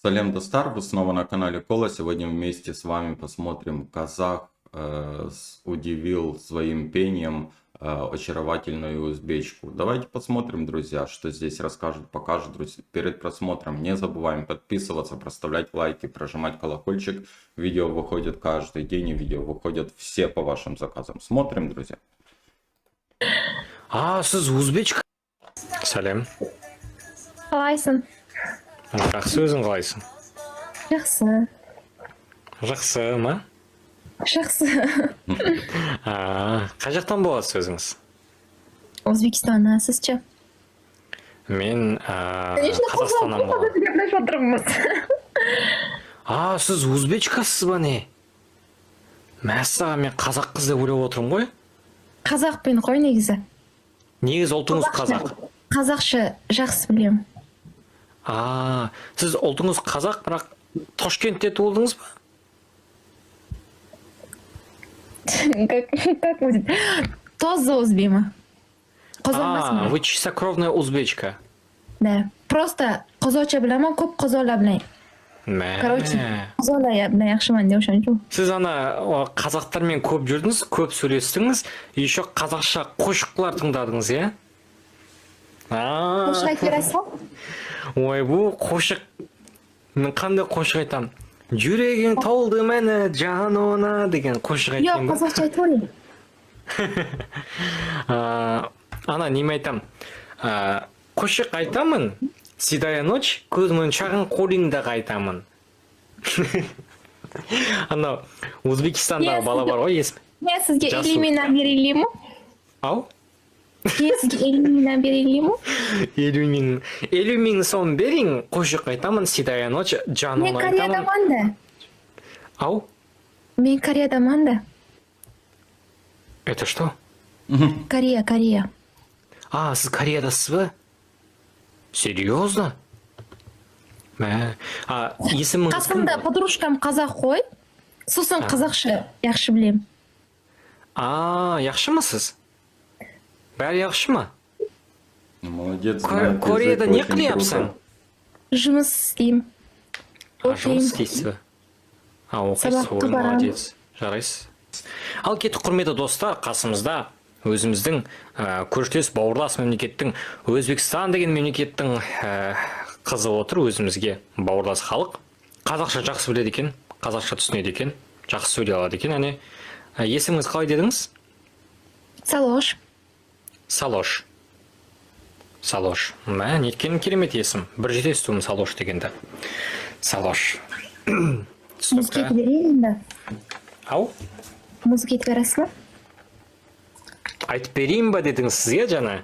Салем Достар, вы снова на канале Кола. Сегодня вместе с вами посмотрим казах удивил своим пением очаровательную узбечку. Давайте посмотрим, друзья, что здесь расскажет, покажет. Друзья. Перед просмотром не забываем подписываться, проставлять лайки, прожимать колокольчик. Видео выходит каждый день, и видео выходят все по вашим заказам. Смотрим, друзья. Сіз узбечка. Сәлем. Қалайсың? Жақсы, өзің қалайсың? Жақсы. Жақсы ма? Жақсы. Қай жақтан боласыз өзіңіз? Өзбекстаннан, сіз ше? Мен Қазақстаннан боламын. Сіз узбечкасыз ба не? Мәссаған, мен қазақ қыз деп ойлап отырмын ғой? Қазақпен ғой негізі. Негіз ұлтыңыз қазақ. Қазақша жақсы білем. Сіз ұлтыңыз қазақ, бірақ Ташкентте туылдыңыз ба? Как будет? Тоже узбема. Вы чистокровная узбечка. Да. Просто қозоқша білемін, көп қозоқлар білем. Короче, қозоқлар білем, yaxshiman деп o'shaning. Сіз қазақтармен көп жүрдіңіз, көп сөйлестіңіз, еще қазақша қошықлар тыңдадыңыз, иә? Қошық айтып бересің? Ой, бұл қошық. Мен қандай қошық айтам? Жүрегің толды мені жанына деген қошық айтам. Жоқ, қазақша айтып олай. Неме айтам? Қошық айтамын, седая ночь, көзімін шағын қолыңдағы айтамын. Өзбекстандағы бала бар ғой, есім. Мен сізге элиминан берелеймін? Ау? Мен сізге элиминан берелеймін? 50 мың сом берің, қошық айтамын, седая ночь, жанына айтамын. Мен Кореядаман да. Ау? Мен Кореядаман да. Это что? Корея. Сіз Кореядасыз ба? Серьезно? Есіміңіз кім? Қасымда подружкам қазақ қой, сосын қазақша жақсы білем. Яқшы ма сіз? Бәрі яқшы ма? Молодец. Кореяда не қылапсың? Жұмыс істеймін. Жұмыс істейсіз ба? Оқисыз, ой, молодец. Жарайсыз. Ал кетті, құрметті достар, қасымызда өзіміздің көршілес бауырлас мемлекеттің, Өзбекстан деген мемлекеттің қызы отыр, өзімізге бауырлас халық. Қазақша жақсы біледі екен, қазақша түсінеді екен, жақсы сөйлей алады екен. Есіміңіз қалай дедіңіз? Салош. Салош. Неткен керемет есім. Бір жете естуім Салош дегенді. Салош. Музыка етіп берейін да. Ау? Музыка етіп бересің ба? Айтып берейін ба дедіңіз сізге жаңа?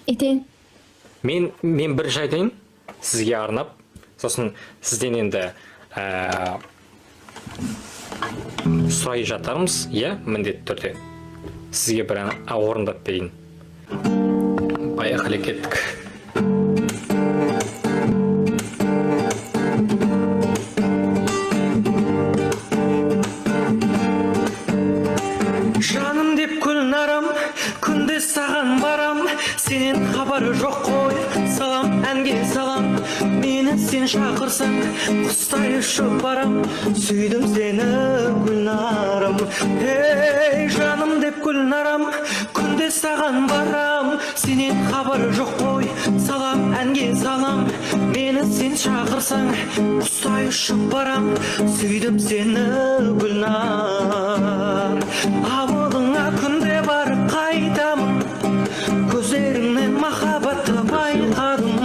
Етейін. Мен бір айтайын сізге арнап, сосын сізден енді сұрай жатармыз, иә, міндетті түрде. Сізге бір орындап берейін. Поехали, кеттік. Жаным деп күлнарам, күнде саған барам, сенен хабары жоқ қой, салам әнге салам. Мені сен шақырсаң, құстай ұшып барам, сүйдім сені күлнарам. Ей, жаным деп күлнарам, күнде саған барам, сенен хабары жоқ қой, салам әнге салам. Мені сен шақырсаң, құстай ұшып барам, сүйдім сені күлнар. Ауылыңа күнде барып қайтамын, көздеріңнен махаббатты байқадым.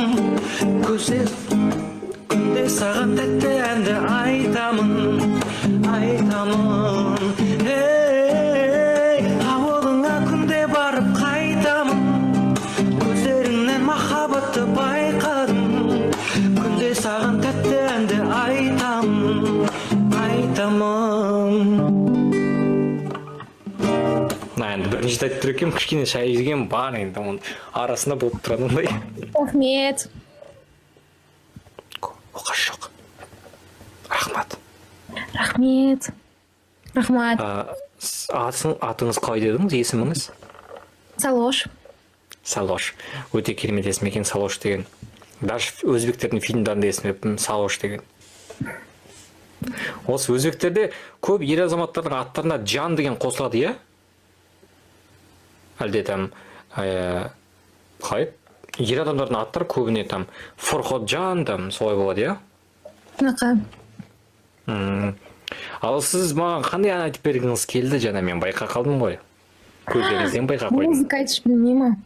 Күнде саған тәтті әнді айтамын. Ей, ауылыңа күнде барып қайтамын, көздеріңнен махаббатты байқадым. Күнде саған тәтті әнді айтамын. Енді бірінші айтып тұр екен, кішкене шай жеген бар, енді оның арасында болып тұратындай. Рахмет. Оқасы жоқ. Рахмат. Рахмат. Атыңыз қалай дедіңіз, есіміңіз? Салош. Салош. Өте керемет есім екен, Салош деген. Даже өзбектердің фильмдарында естімеппін, Салош деген. Осы өзбектерде көп ер азаматтардың аттарына Жан деген қосылады, иә? Әлде там қалай? Ер адамдардың аттары көбіне там Форходжан там солай болады, иә? Ал сіз маған қандай ән айтып бергіңіз келді, жаңа мен байқа қалдым ғой. Көздеріңізден байқа қойдым. Музыка айтыш білмеймін.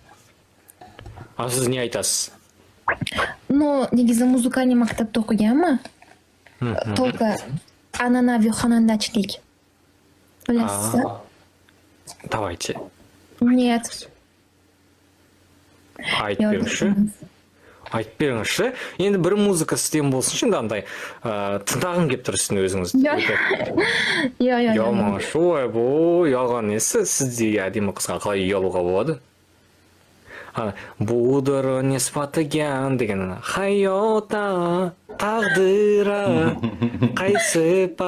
А сіз не айтасыз? Ну, негізі музыканы мактапта оқығанмын. Только анана виханандачник. Білесіз? Давайте. Нет. Айтып беріңізші. Айтып беріңізші. Енді бір музыка істем болсын шында андай тыңдағым келіп тұр сіздің өзіңізді. Яман шой бұл ялған несі, сізде әдемі қызға қалай ұялуға болады? Будыр неспатыган деген хайота тағдыра қайсыпа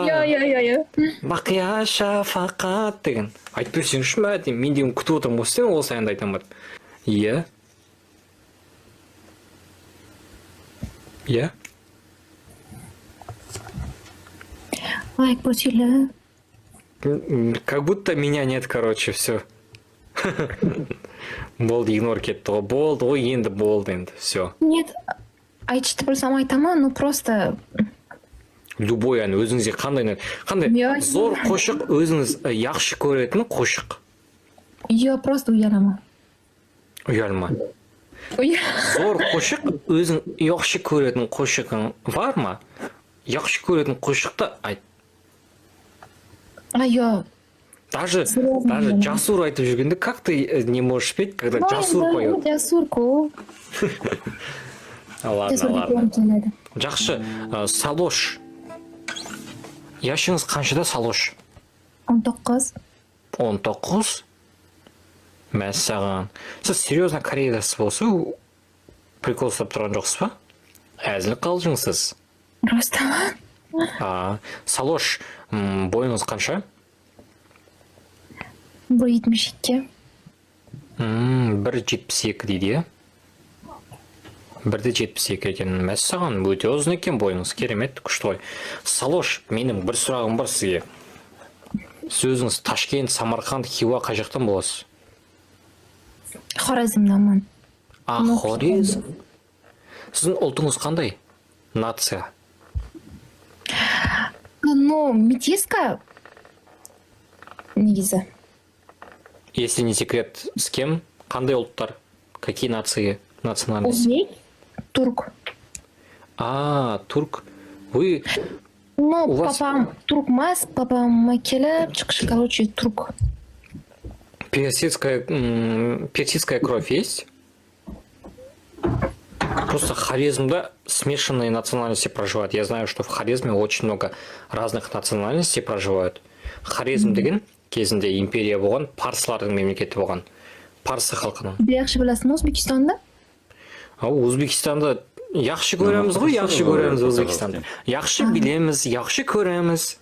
бақия шафақат деген айтып берсеңізші ме деймін. Мен деген күтіп отырмын осы сен осы әнді айтамын. Иә. Иә. Лайк посилі. Как будто меня нет, короче, все. Болды, игнор кетті ғой. Болды, ой, енді болды, енді, все. Нет, айтышты білсам айтамын, ну просто... Любой ән, өзіңізге қандай зор қошық, өзіңіз яқшы көретін қошық. Yo, просто ұялама. Ұялма. Зор қошық, өзің яқшы көретін қошығың бар ма? Яқшы көретін қошықты айт. Айо. Даже Жасур айтып жүргенде, как ты не можешь петь, когда Жасур поет? Жасурку. Ладно. Жақшы, Салош. Яшыңыз қаншада, Салош? 19. 19? Мәссаған. Сіз серьезно Кореядасыз болса, прикол ұстап тұрған жоқсыз ба? Әзіл қалжыңсыз. Ростаман. Салош, бойыңыз қанша? Бой 72. 1,72 дейді, е? 1,72 екен. Мәссаған, өте ұзын екен бойыңыз. Керемет, күшті ғой. Салош, менің бір сұрағым бар сізге. Сіз өзіңіз Ташкент, Самарқанд, Хиуа қай жақтан боласыз? Хорезмнамын. Хорезм. Сіздің ұлтыңыз қандай? Нация. Ну, метиска. Негізі. Если не секрет, с кем? Қандай ұлттар? Какие нации? Национальности? Узбек, турк. Турк. Вы... Ну, папам туркмас, папам келіп, чықшы, короче, турк. Персидская кровь есть? Просто в Хорезмде смешанные национальности проживают. Я знаю, что в Хорезме очень много разных национальностей проживают. Хорезм деген кезінде империя болған, парсылардың мемлекеті болған. Парсы халқының. Жақсы білесің, Өзбекстанда? Өзбекстанды яқшы көреміз ғой, яқшы көреміз Өзбекстанды. Яқшы білеміз, яқшы көреміз.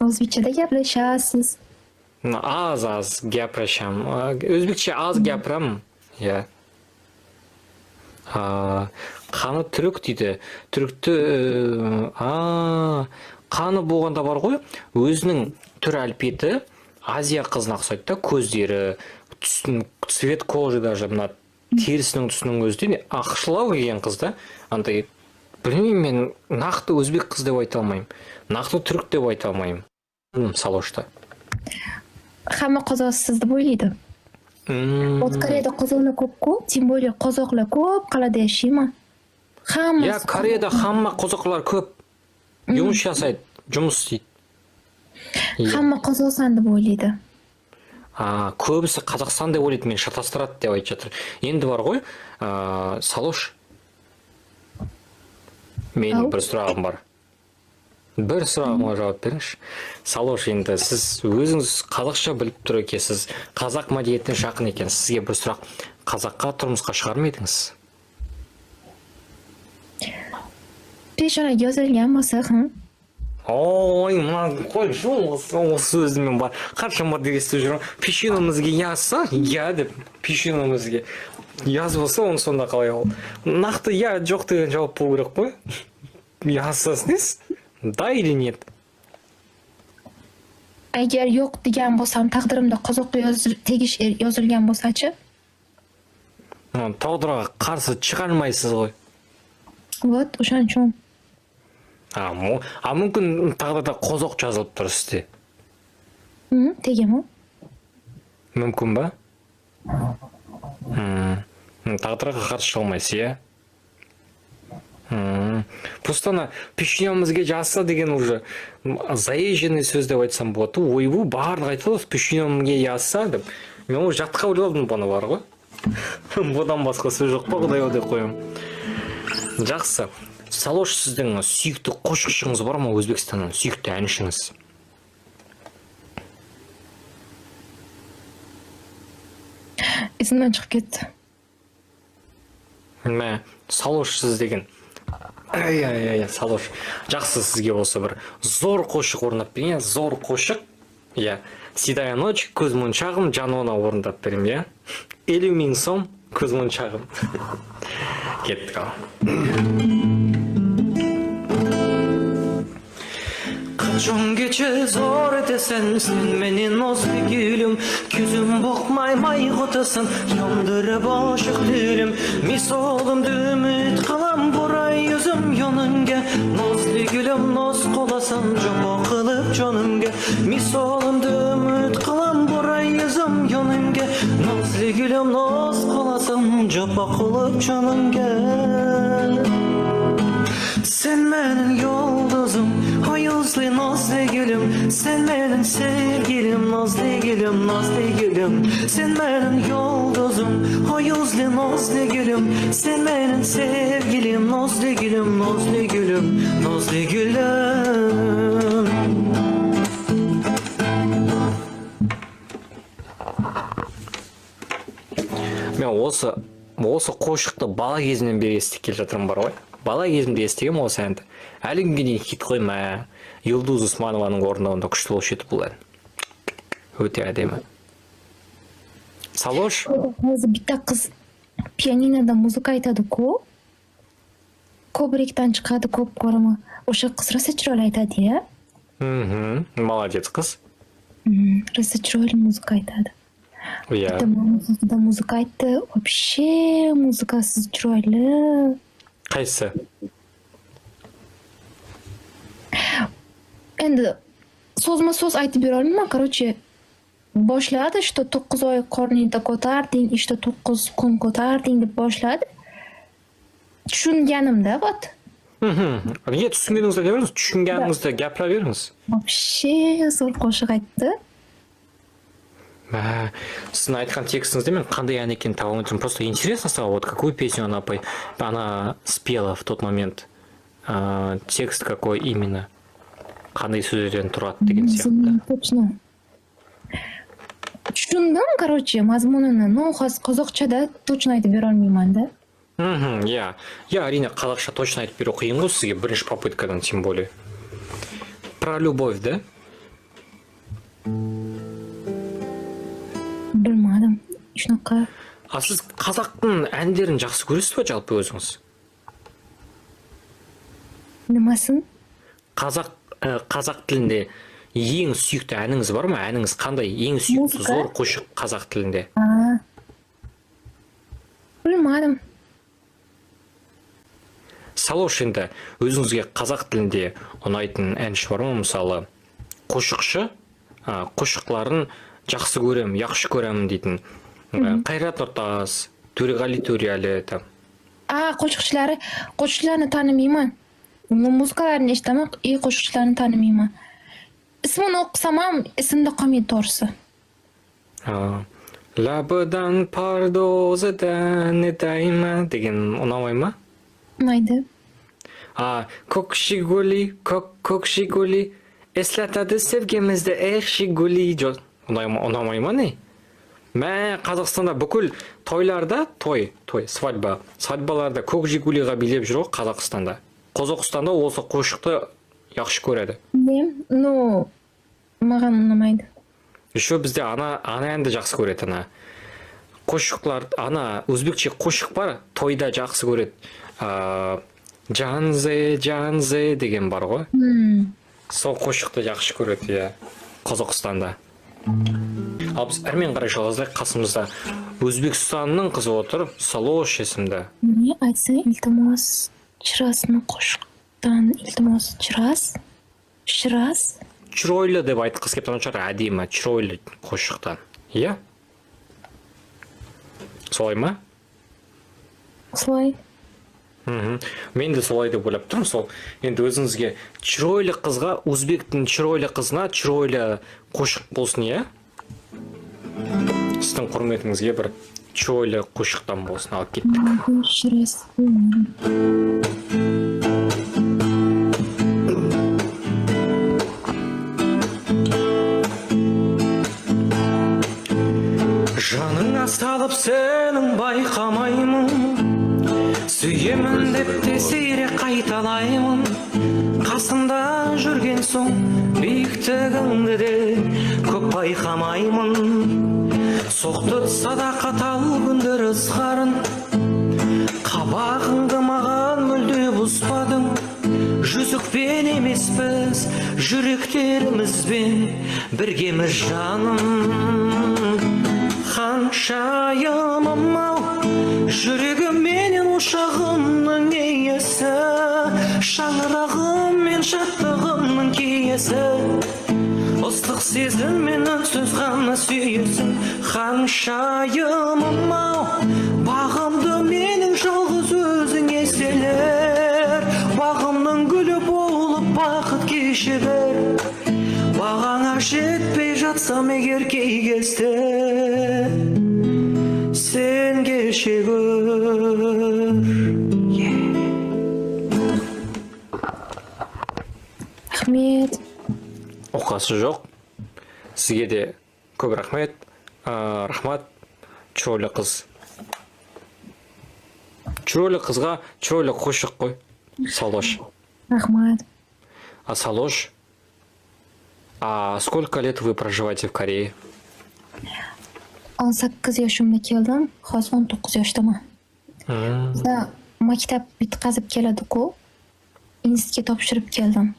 Өзбекчеде гәплешасыз. Аз гәпірішем. Өзбекше аз гәпірем. Иә. Қаны түрік дейді. Түрікті... Қаны болғанда бар ғой, өзінің түр әлпеті Азия қызына ұқсайды да, көздері, цвет кожи даже, мына терісінің түсінің өзі ақшылау келген қыз да, андай, білмеймін, мен нақты өзбек қыз деп айта алмаймын, нақты түрік деп айта алмаймын. Салошта. Хамма қазақ сізді бойлайды. Вот Кореяда қазақтар көп қой, тем более қазақтар көп қалада яшайды. Я Кореяда хамма қазақтар көп. Жұмыс жасайды, жұмыс істейді. Хамма Қазақстанды ойлайды. Көбісі Қазақстан деп ойлайды, мен шатастырады деп айтып жатыр. Енді бар ғой, Салош. Менің бір сұрағым бар. Бір сұрағыма жауап беріңізші. Салош, енді сіз өзіңіз қазақша біліп тұр екенсіз, қазақ мәдениетіне жақын екен. Сізге бір сұрақ, қазаққа тұрмысқа шығар ма едіңіз? Пешона жазылған болса, Ой, қой, осы сөзімен бар. Қаншама деп естіп жүрмін. Пешенемізге жазса, я деп, пешенемізге. Жазбаса оны сонда қалай ол? Нақты я жоқ деген жауап болу керек қой. Жазсаңыз, да или нет? Егер yo'q degan bo'lsam, taqdirimda qozoq tegish yozilgan bo'lsa-chi? Тағдырға қарсы шыға алмайсыз ғой. Вот, o'shaning uchun. Мүмкін тағдырда қозоқ жазылып тұр сізде. Tegimi? Мүмкін ба? Тағдырға қарсы шыға алмайсыз, иә? Просто ана пешенемізге жазса деген уже заезженный сөз деп айтсам болады. Ойбу барлық айтылады, пешенемге жазса деп. Мен ол жатқа ойладым бұны бар ғой. Бұдан басқа сөз жоқ па, құдай деп қоямын. Жақсы. Салош, сіздің сүйікті қошықшыңыз бар ма, Өзбекстанның сүйікті әншіңіз? Есімнен шығып кетті. Салош, сіз деген. Салош. Жақсы, сізге болса бір зор қошық орындап берейін, зор қошық. Седая ночь, көзмоншағым, жануына орындап берем, 50.000 сом көзмоншағым. Кеттік ал. Қашан кече зор етесен, сен менен озды гүлім, күзім боқмай май ғотасын, яндырып ашық дүлім, мисолымды үміт қылам, бұрай өзім йоныңге, нозды гүлім, ноз қоласам, жома қылып жонымге, мисолымды үміт қылам, бұрай өзім йоныңге, нозды гүлім, ноз қоласам, жома қылып жонымге. Sen benim yıldızım, o yüzlü nazlı gülüm. Sen benim sevgilim, nazlı gülüm, nazlı gülüm. Sen benim yıldızım, o yüzlü nazlı gülüm. Sen benim sevgilim, nazlı gülüm, nazlı gülüm, nazlı gülüm. Мен осы қошықты бала кезімнен бері естіп келе жатырмын бар ғой. Бала кезімде естігем осы әнді. Әлі күнге дейін хит қойма. Юлдуз Усманованың орындауында күшті болушы еді бұл ән. Өте әдемі. Салош? Өзі бітті қыз пианинода музыка айтады көп. Көбіректен шығады көп көрімі. Ошы қыз расы чыроль айтады, иә? Молодец қыз. Расы чыроль музыка айтады. Иә. Да музыка айтты. Вообще музыкасыз чыроль. Қайсы? Енді сөз айтып бере алмаймын, короче, башлады, что 9 ой qorningda ko'tarding, işte 9 kun ko'tarding deb boshladi. Tushunganimda, вот. Неге түсінгеніңізді айта беріңіз, tushunganingizda gapira berіңіз. Вообще zo'r qo'shiq aytdi. Сіздің айтқан текстіңізде мен қандай ән екенін таба алмай тұрмын. Просто интересно стало, вот какую песню она спела в тот момент. Текст какой именно. Қандай сөздерден тұрады деген сияқты. Точно. Түсіндім, короче, мазмұнына, но қазақшада точно айтып бере алмаймын, да? Иә, әрине қазақша точно айтып беру қиын ғой сізге бірінші попыткадан, тем более. Про любовь, да? Білмадым, ешнаққа. А сіз қазақтың әндерін жақсы көресіз бе жалпы өзіңіз? Немасын? Қазақ тілінде ең сүйікті әніңіз бар ма? Әніңіз қандай? Ең сүйікті зор қошық қазақ тілінде. Білмадым. Салош, енді өзіңізге қазақ тілінде ұнайтын әнші бар ма? Мысалы, қошықшы, қошықларын жақсы көрем, яқшы көремін дейтін. Қайрат Нұртас, Төреғали Төреәлі. Қошықшыларны танымаймын. Музыкаларын естімін, қошықшыларны танымаймын. Ісімін оқысамам, ісімді қалмайды торысы. Лабыдан пардозы дәні дайма деген ұнамай ма? Ұнайды. Көк шигули, көк шигули, эслатады sevgimizді эх шигули. Ұнамай ма не? Қазақстанда бүкіл тойларда, свадьбаларда көк жигулиға билеп жүр ғой Қазақстанда. Қозоқстанда осы қошықты яқшы көреді. Ну, маған ұнамайды. Еще бізде ана әнді жақсы көреді, қошықлар, ана өзбекше қошық бар, тойда жақсы көреді. Жанзе деген бар ғой. Сол қошықты жақсы көреді, иә, Қазақстанда. Ал біз әрмен қарай жалғасайық, қасымызда Өзбекстанның қызы отыр, Салош есімді. Не айтса, iltimos chirasni qo'shiqdan iltimos chiras. Чыройлы деп айтқысы келіп тұрған шығар, әдемі, чыройлы қошықтан. Иә? Солай ма? Солай. Мен де солай деп ойлап тұрмын. Сол енді өзіңізге чыройлы қызға, өзбектің чыройлы қызына чыройлы қошық болсын, иә? Сіздің құрметіңізге бір чыройлы қошықтан болсын, алып кеттік. Chiras. Жаныңа салып сенің байқамаймын, сүйемін деп те сирек қайталаймын. Қасымда жүрген соң биіктігіңді де көп байқамаймын. Соқтырса да қатал күндер ызғарын, қабағыңды маған мүлде бұзбадың. Жүзікпен емес біз, жүректерімізбен біргеміз жаным. Ханшайымым ау, жүрегім менен ошағымның иесі, шаңырағым мен шаттығымның киесі. Ыстық сезім мен үнсіз ғана сүйесің. Ханшайымым ау, бағымды менің жалғыз өзің еселер. Бағымның гүлі болып бақыт кешігер. Бағаңа жетпей жатсам егер кей кезде, сен кешігір. Рахмет. Оқасы жоқ. Сізге де көп рахмет. Рахмат, чыройлы қыз. Чыройлы қызға чыройлы қошық қой. Салош. Рахмат. А Салош, сколько лет вы проживаете в Корее? 18 yoshimda keldim, hozir 19 yoshdaman. Bizda maktab bitkazib keladi-ku. Institutga topshirib keldim.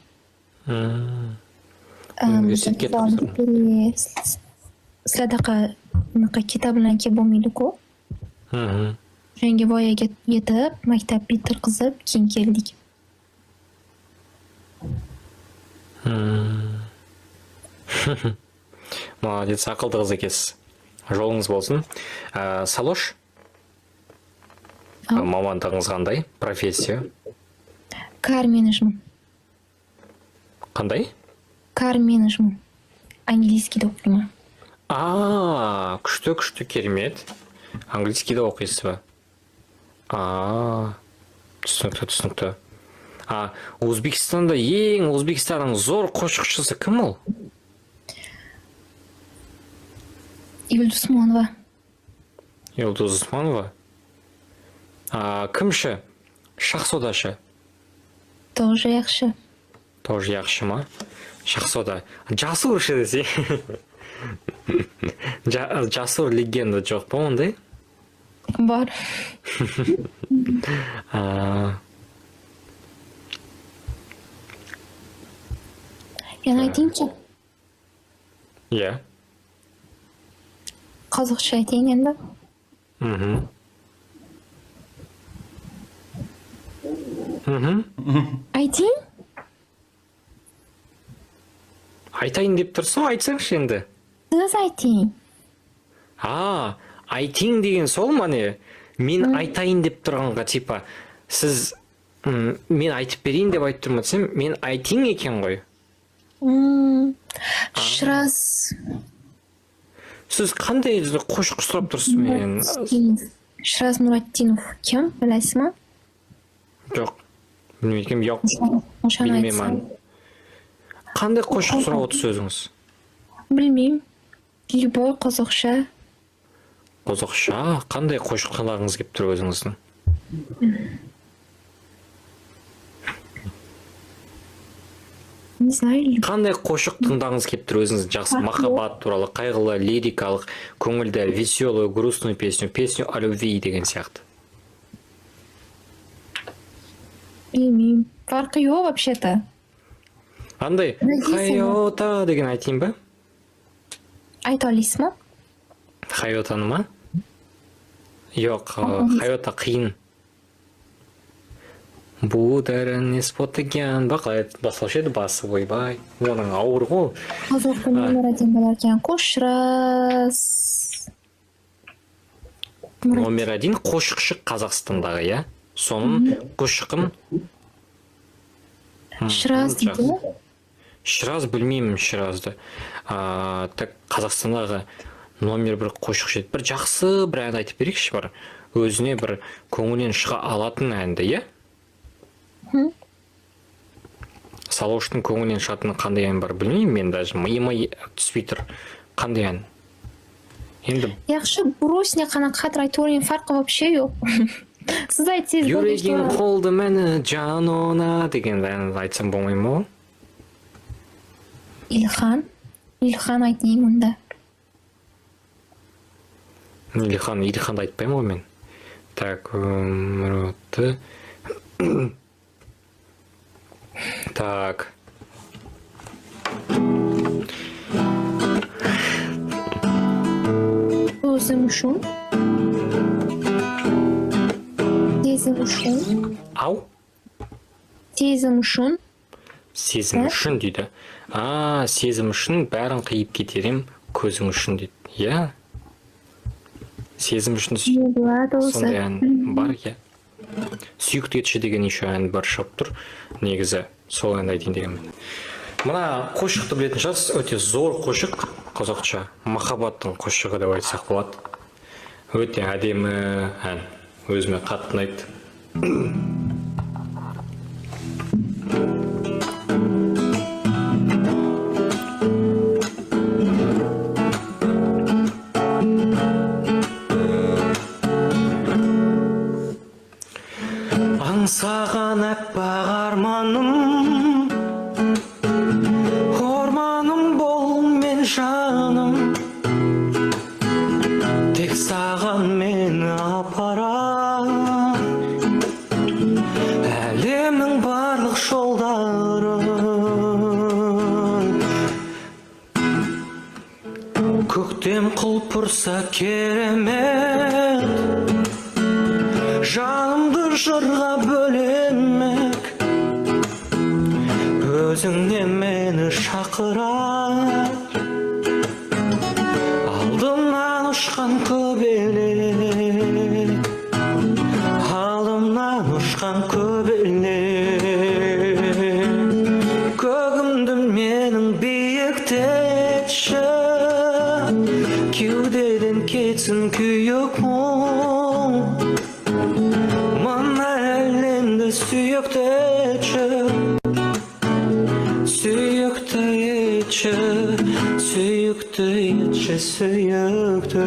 Universitetga topshirdim. Sizlardaqa bunaqa kitob bilan kelib bo'lmaydi-ku. O'shanga voyaga yetib, maktab bitirqizib, keyin keldik. Молодец, ақылды қыз екенсіз. Жолыңыз болсын. Салош, мамандығыңыз қандай? Профессия? Car management. Қандай? Car management. Английскийді оқимын. Күшті, керемет. Английскийді оқисыз ба? Түсінікті. Өзбекстанда Өзбекстанның зор қошықшысы кім ол? Yulduz Usmonova. Yulduz Usmonova? Кімші? Шахзодашы? Тоже yaxshi. Тоже yaxshi ма? Шахзода. Жасуршы десе. Жасур легенда жоқ па ондай? Бар. Yana aytingchi. Иә. Qozoqcha ayting endi. Ayting. Айтайын деп тұрсың, айтсаңшы енді. Siz ayting. Айтайын деген сол ма не? Мен айтайын деп тұрғанға, типа, сіз мен айтып берейін деп айтып тұрмын десем, мен айтайын екен ғой. Shiraz. Сіз қандай қошық сұрап тұрсыз мен? Shiraz Muratdinov kim? Bilasizmi? Жоқ. Білмеймін, жоқ. O'shani Bilmayman. Қандай қошық сұрап отырсыз өзіңіз? Bilmayman. Любой qozoqcha. Qozoqcha? Қандай қошық қалағыңыз келіп тұр өзіңіздің? Не знаю. Қандай қошық тыңдағыңыз келіп тұр өзіңіз жақсы махаббат туралы, қайғылы, лирикалық, көңілді, веселую, грустную песню, песню о любви деген сияқты. Bilmiyorum. Farkı yok вообще-то. Андай хайота деген айтайын ба? Айта аласыз ма? Хайотаны ма? Жоқ, хайота қиын. Бударын еспотыген ба, қалай басылшы еді басы ойбай. Оның ауыр ғой. Қазақтың номер один боларкен қошырас. Номер один қошықшы Қазақстандағы, иә? Соның қошықын... Шыраз дейді. Шыраз білмеймін шыразды. Так Қазақстандағы номер бір қошықшы еді. Бір жақсы бір ән айтып берейікші бар. Өзіне бір көңілінен шыға алатын әнді, иә? Салоштың көңілінен шығатын қандай ән бар білмеймін мен даже. Миыма түспей тұр. Қандай ән? Енді Yaxşı, Брусне қана қатыр айтып өрген фарқы вообще жоқ. Сіз айтсаңыз Жүрегің қолды мені жанона деген ән айтсам болмай ма? Илхан айтайын онда. Илханды айтпаймын ғой мен. Так, өмірөтті. Так. Өзім үшін. Сезім үшін. Ау? Сезім үшін. Сезім үшін дейді. Сезім үшін бәрін қиып кетерем көзің үшін дейді. Иә? Сезім үшін сондай ән бар, иә? Сүйікті етші деген еще ән бар шығып тұр. Негізі сол әнді айтайын деген. Мына қошықты білетін шығарсыз, өте зор қошық қазақша. Махаббаттың қошығы деп айтсақ болады. Өте әдемі ән. Өзіме қатты ұнайды. Аңсаған әппақ арманым, орманым бол мен жаным, тек саған мені апарар әлемнің барлық жолдары. Көктем құлпырса керемет, жанымды жырға бөленмек, өзіңде мені шақырар, алдымнан ұшқан көбелек, алдымнан ұшқан көбелек, көгімді менің биіктетші, кеудеден кетсін күйік мұң, мына әлемді сүйікті етші, сүйікті етші, сүйікті етші, сүйікті.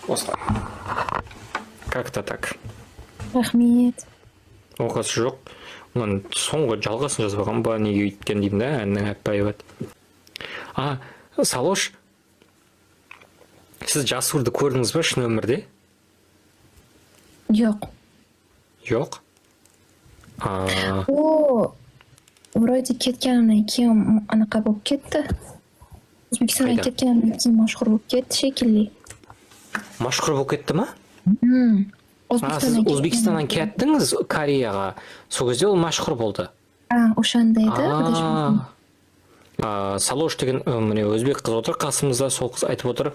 Осылай. Как-то так. Рахмет. Оқасы жоқ. Оның соңғы жалғасын жазбаған ба, неге өйткен деймін да, әннің әппайбат. Салош, сіз Жасурды көрдіңіз ба шын өмірде? Жоқ. Жоқ? О, вроде кеткенімнен кейін анақа болып кетті. Өзбекстанға кеткенімнен кейін машһүр болып кетті шекелі. Машһүр болып кетті ма? Сіз Өзбекстаннан кеттіңіз Кореяға, сол кезде ол машһүр болды. Ошандай еді. Салош деген міне өзбек қыз отыр қасымызда, сол қыз айтып отыр,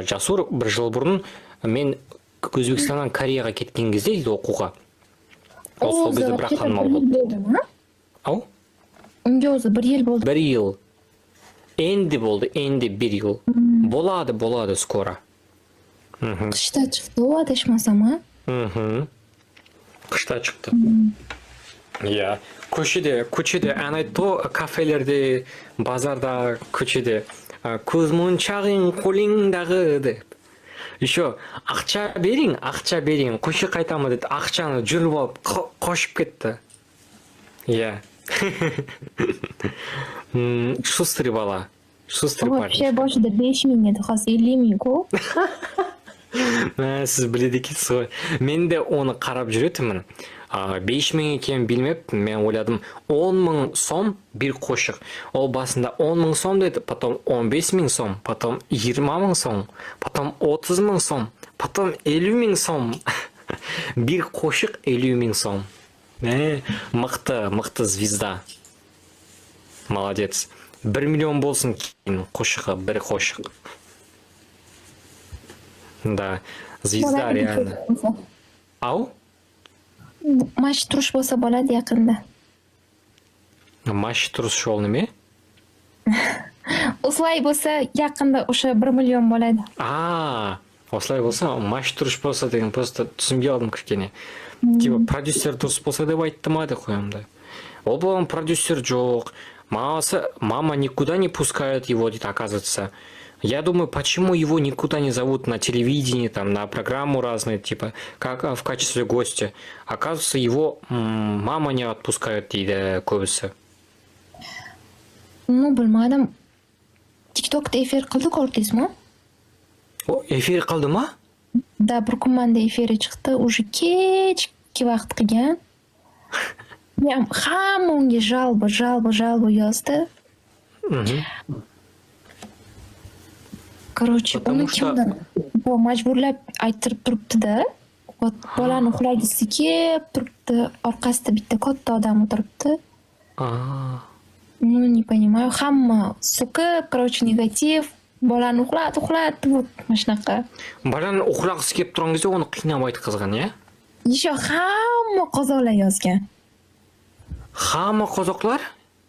Жасур бір жыл бұрын мен Өзбекстаннан Кореяға кеткен кезде дейді оқуға. Сол кезде бірақ танымал болды. Ау? Үнге өзі бір ел болды. Бір ел. Енді болды, енді бір ел. Болады скоро. Қышта шықты о, адашмасам, Қышта шықты. Иә, көшеде ән айтты ғой, кафелерде, базарда, көшеде көз моншағың қолыңдағы деп. еще ақша берейін, қойшы қайтамын деді, ақшаны жүріп алып қошып кетті. Иә. Шустрый бала. Шустрый Вообще парень. башыда 5000 еді, қазір 50 000 ко. Сіз біледі екенсіз ғой. Мен де оны қарап жүретінмін. 5000 екенін білмеппін. Мен ойладым 10 000 сом бір қошық. Ол басында 10 000 сом деді, потом 15 000 сом, потом 20 000 сом, потом 30 000 сом, потом 50 000 сом. Бір қошық 50 000 сом. Мықты звезда. Молодец. 1 миллион болсын кейін қошығы, бір қошық. Да, звезда реально. Ау? Маш туруш болса болады якында. Маш тұрыс жол неме? Осылай болса якында o'sha 1 million bo'ladi. Осылай болса, маш тұрыш болса деген просто түсінбей алдым кішкене. Типа продюсер дұрыс болса деп айтты ма деп қоямын да. Ол болған продюсер жоқ. Мама никуда не пускает его, оказывается. Я думаю, почему его никуда не зовут на телевидении, там, на программу разные, типа, как в качестве гостя. Оказывается, его мама не отпускает, дейді көбісі. Ну, білмадым. TikTok'ta эфир qildi, ko'rdingizmi? О, эфир qildi ма? Да, bir kun manda efiri chiqdi, уже kechki vaqt qilgan. Men hamma unga jalba yozdi. Короче, uni kimdir majburlab aytirib turibdi-da. Вот bolani uxlagisi kelib turibdi, orqasida bitta katta odam o'tiribdi. Ну, не понимаю, hamma so'kib, короче, negativ. Bolani uxlat, вот mana shunaqa. Bolani uxlagisi kelib turgan кезде оны qiynab aytqizgan, ya? Еще hamma qozoqlar yozgan. Hamma qozoqlar?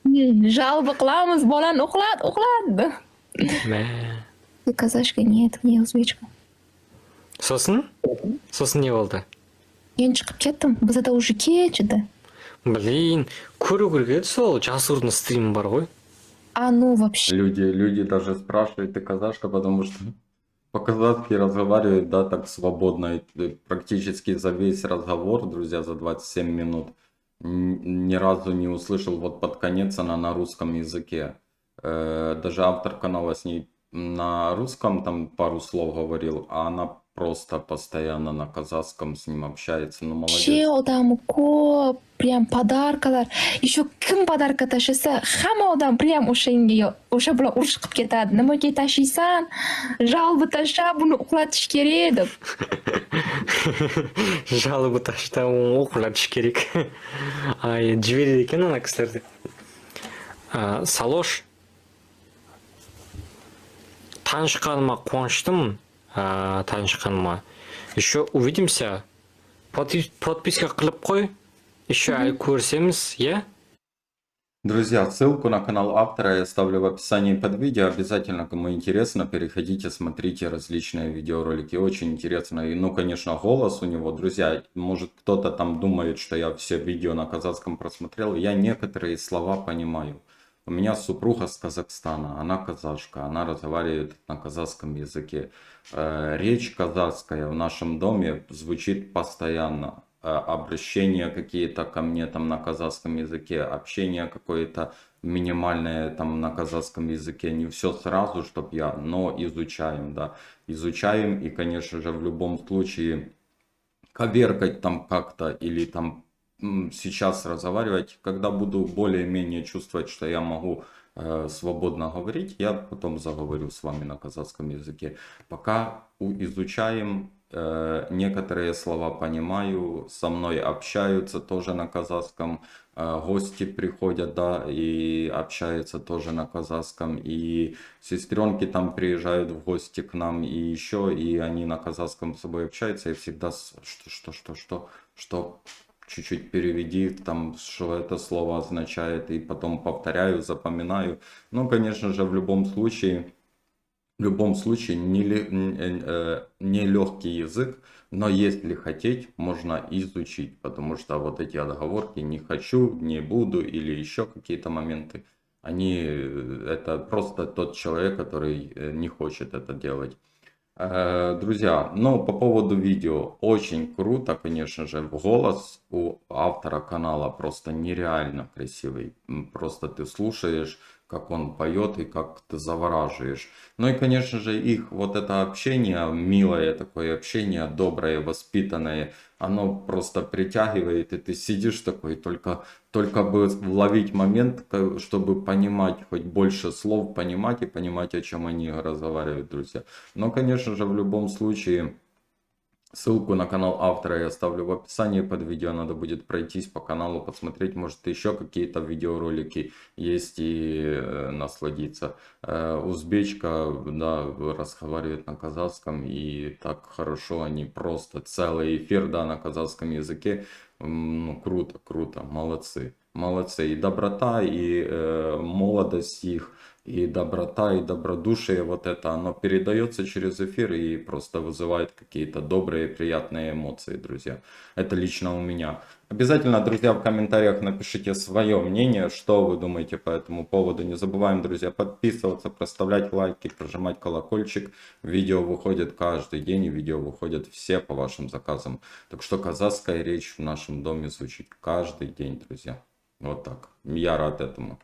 Жалба qilamiz, bolani uxlat. Казашка нет, не o'zbekcha. Сосын не болды? Men chiqib ketdim, bizda уже kech edi. Блин, көру керек еді сол жасырын стримі бар ғой. Ну вообще. Люди даже спрашивают, ты казашка, потому что по-казахски разговаривают, да, так свободно. И практически за весь разговор, друзья, за 27 минут ни разу не услышал вот под конец она на русском языке. Даже автор канала с ней на русском там пару слов говорил, а она просто постоянно на казахском с ним общается. Ну, молодец. Вообще odam ko'p, прям подаркалар. Еще kim подарка tashisa, hamma odam прям o'sha bilan urush qilib ketadi. Nimaga tashiysan? Жалба tashlab buni uxlatish kerak deb. Жалобы tashlab uni uxlatish kerak. Жібереді екен ана кісілерді. Салош, танышқаныма қуаныштымын. Танышқаныма. Еще увидимся. Подписка қылып қой. Еще әлі көрсеміз, я? Друзья, ссылку на канал автора я оставлю в описании под видео. Обязательно, кому интересно, переходите, смотрите различные видеоролики. Очень интересно. И, ну, конечно, голос у него. Друзья, может кто-то там думает, что я все видео на казахском просмотрел. Я некоторые слова понимаю. У меня супруга с Казахстана, она казашка, она разговаривает на казахском языке. Речь казахская в нашем доме звучит постоянно. Обращения какие-то ко мне там на казахском языке, общение какое-то минимальное там на казахском языке. Не все сразу, чтоб я, но изучаем, да. Изучаем и, конечно же, в любом случае коверкать там как-то или там сейчас разговаривать, когда буду более-менее чувствовать, что я могу свободно говорить, я потом заговорю с вами на казахском языке. Пока изучаем, некоторые слова понимаю, со мной общаются тоже на казахском, гости приходят, да, и общаются тоже на казахском, и сестренки там приезжают в гости к нам, и еще, и они на казахском с собой общаются, и всегда что чуть-чуть переведи, там, что это слово означает, и потом повторяю, запоминаю. Ну, конечно же, в любом случае не легкий язык, но если хотеть, можно изучить, потому что вот эти отговорки «не хочу», «не буду» или еще какие-то моменты, это просто тот человек, который не хочет это делать. Друзья, ну по поводу видео, очень круто, конечно же, голос у автора канала просто нереально красивый. Просто ты слушаешь, как он поет и как ты завораживаешь. Ну и, конечно же, их вот это общение, милое такое общение, доброе, воспитанное, оно просто притягивает, и ты сидишь такой, только бы ловить момент, чтобы понимать хоть больше слов, понимать и понимать, о чем они разговаривают, друзья. Но, конечно же, в любом случае, ссылку на канал автора я оставлю в описании под видео. Надо будет пройтись по каналу, посмотреть, может еще какие-то видеоролики есть и насладиться. Узбечка, да, разговаривает на казахском, и так хорошо они просто целый эфир, да, на казахском языке. Ну, круто, круто, молодцы. Молодцы. И доброта, и молодость их, и доброта, и добродушие, вот это, оно передается через эфир и просто вызывает какие-то добрые, приятные эмоции, друзья. Это лично у меня. Обязательно, друзья, в комментариях напишите свое мнение, что вы думаете по этому поводу. Не забываем, друзья, подписываться, проставлять лайки, прожимать колокольчик. Видео выходит каждый день, и видео выходят все по вашим заказам. Так что казахская речь в нашем доме звучит каждый день, друзья. Вот так. Я рад этому.